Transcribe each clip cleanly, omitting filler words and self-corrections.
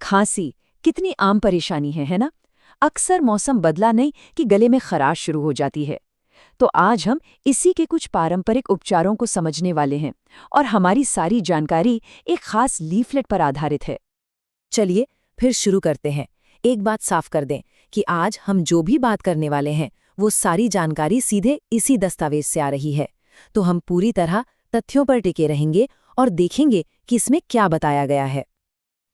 खांसी कितनी आम परेशानी है ना? अक्सर मौसम बदला नहीं कि गले में खराश शुरू हो जाती है। तो आज हम इसी के कुछ पारंपरिक उपचारों को समझने वाले हैं और हमारी सारी जानकारी एक खास लीफलेट पर आधारित है। चलिए फिर शुरू करते हैं। एक बात साफ कर दें कि आज हम जो भी बात करने वाले हैं वो सारी जानकारी सीधे इसी दस्तावेज से आ रही है। तो हम पूरी तरह तथ्यों पर टिके रहेंगे और देखेंगे कि इसमें क्या बताया गया है।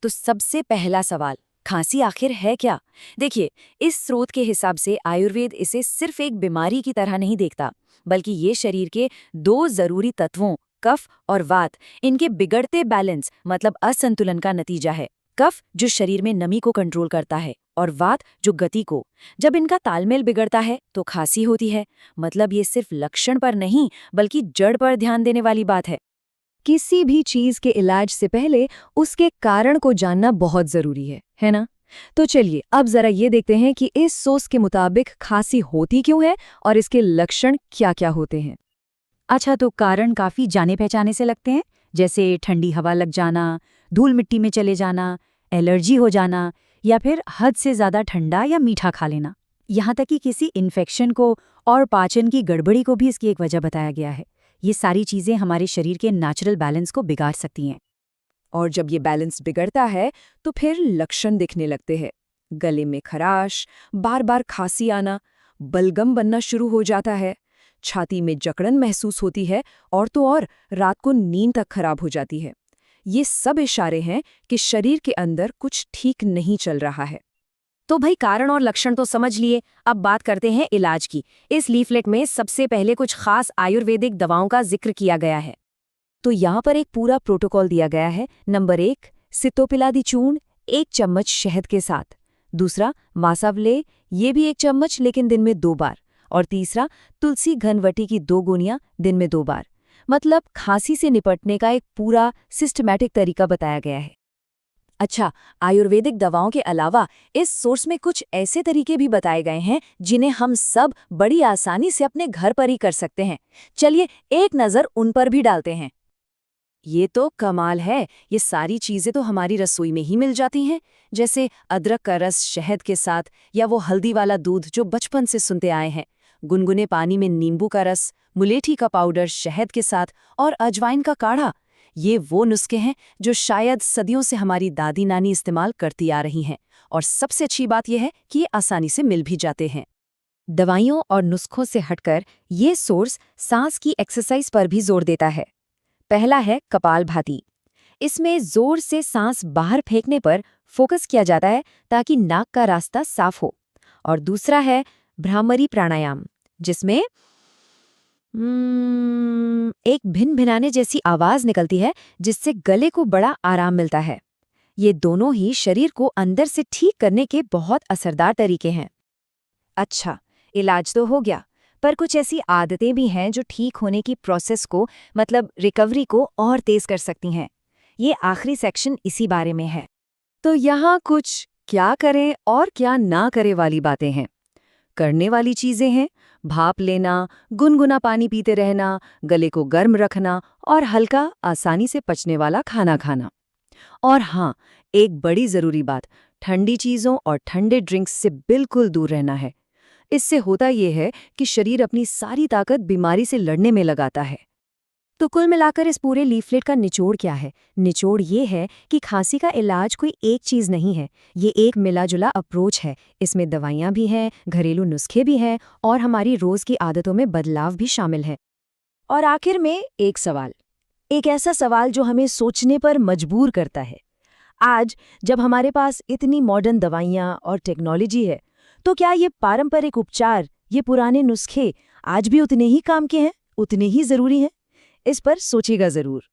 तो सबसे पहला सवाल, खांसी आखिर है क्या? देखिए, इस स्रोत के हिसाब से आयुर्वेद इसे सिर्फ एक बीमारी की तरह नहीं देखता, बल्कि ये शरीर के दो जरूरी तत्वों कफ और वात, इनके बिगड़ते बैलेंस मतलब असंतुलन का नतीजा है। कफ जो शरीर में नमी को कंट्रोल करता है और वात जो गति को। जब इनका तालमेल बिगड़ता है तो खांसी होती है। मतलब ये सिर्फ लक्षण पर नहीं बल्कि जड़ पर ध्यान देने वाली बात है। किसी भी चीज के इलाज से पहले उसके कारण को जानना बहुत जरूरी है ना? तो चलिए अब जरा ये देखते हैं कि इस सोच के मुताबिक खांसी होती क्यों है और इसके लक्षण क्या-क्या होते हैं। अच्छा, तो कारण काफी जाने पहचाने से लगते हैं, जैसे ठंडी हवा लग जाना, धूल मिट्टी में चले जाना, एलर्जी हो जाना या फिर हद से ज्यादा ठंडा या मीठा खा लेना। यहाँ तक कि किसी इन्फेक्शन को और पाचन की गड़बड़ी को भी इसकी एक वजह बताया गया है। ये सारी चीजें हमारे शरीर के नेचुरल बैलेंस को बिगाड़ सकती हैं। और जब ये बैलेंस बिगड़ता है तो फिर लक्षण दिखने लगते हैं। गले में खराश, बार बार खांसी आना, बलगम बनना शुरू हो जाता है, छाती में जकड़न महसूस होती है और तो और रात को नींद तक खराब हो जाती है। ये सब इशारे हैं कि शरीर के अंदर कुछ ठीक नहीं चल रहा है। तो भाई, कारण और लक्षण तो समझ लिए, अब बात करते हैं इलाज की। इस लीफलेट में सबसे पहले कुछ खास आयुर्वेदिक दवाओं का जिक्र किया गया है। तो यहाँ पर एक पूरा प्रोटोकॉल दिया गया है। नंबर 1, सितोपिलादी चूर्ण 1 चम्मच शहद के साथ। दूसरा, मासावले, ये भी 1 चम्मच लेकिन दिन में 2 बार। और तीसरा, तुलसी घनवटी की 2 गोनियां दिन में 2 बार। मतलब खांसी से निपटने का एक पूरा सिस्टमैटिक तरीका बताया गया है। अच्छा, आयुर्वेदिक दवाओं के अलावा इस सोर्स में कुछ ऐसे तरीके भी बताए गए हैं जिन्हें हम सब बड़ी आसानी से अपने घर पर ही कर सकते हैं। चलिए एक नज़र उन पर भी डालते हैं। ये तो कमाल है, ये सारी चीज़ें तो हमारी रसोई में ही मिल जाती हैं, जैसे अदरक का रस शहद के साथ, या वो हल्दी वाला दूध जो बचपन से सुनते आए हैं, गुनगुने पानी में नींबू का रस, मुलेठी का पाउडर शहद के साथ और अजवाइन का काढ़ा। ये वो नुस्खे हैं जो शायद सदियों से हमारी दादी नानी इस्तेमाल करती आ रही हैं, और सबसे अच्छी बात यह है कि ये आसानी से मिल भी जाते हैं। दवाइयों और नुस्खों से हटकर ये सोर्स सांस की एक्सरसाइज पर भी जोर देता है। पहला है कपालभाति। इसमें जोर से सांस बाहर फेंकने पर फोकस किया जाता है ताकि नाक का रास्ता साफ हो। और दूसरा है भ्रामरी प्राणायाम, जिसमें एक भिन-भिनाने जैसी आवाज निकलती है जिससे गले को बड़ा आराम मिलता है। ये दोनों ही शरीर को अंदर से ठीक करने के बहुत असरदार तरीके हैं। अच्छा, इलाज तो हो गया, पर कुछ ऐसी आदतें भी हैं जो ठीक होने की प्रोसेस को, मतलब रिकवरी को और तेज कर सकती हैं। ये आखिरी सेक्शन इसी बारे में है। तो यहाँ कुछ क्या करें और क्या ना करें वाली बातें हैं। करने वाली चीजें हैं भाप लेना, गुनगुना पानी पीते रहना, गले को गर्म रखना और हल्का आसानी से पचने वाला खाना खाना। और हाँ, एक बड़ी जरूरी बात, ठंडी चीजों और ठंडे ड्रिंक्स से बिल्कुल दूर रहना है। इससे होता यह है कि शरीर अपनी सारी ताकत बीमारी से लड़ने में लगाता है। तो कुल मिलाकर इस पूरे लीफलेट का निचोड़ क्या है? निचोड़ ये है कि खांसी का इलाज कोई एक चीज नहीं है, ये एक मिला-जुला अप्रोच है। इसमें दवाइयाँ भी हैं, घरेलू नुस्खे भी हैं और हमारी रोज की आदतों में बदलाव भी शामिल है। और आखिर में एक सवाल, एक ऐसा सवाल जो हमें सोचने पर मजबूर करता है। आज जब हमारे पास इतनी मॉडर्न दवाइयाँ और टेक्नोलॉजी है, तो क्या ये पारंपरिक उपचार, ये पुराने नुस्खे आज भी उतने ही काम के हैं, उतने ही जरूरी हैं? इस पर सोचिएगा जरूर।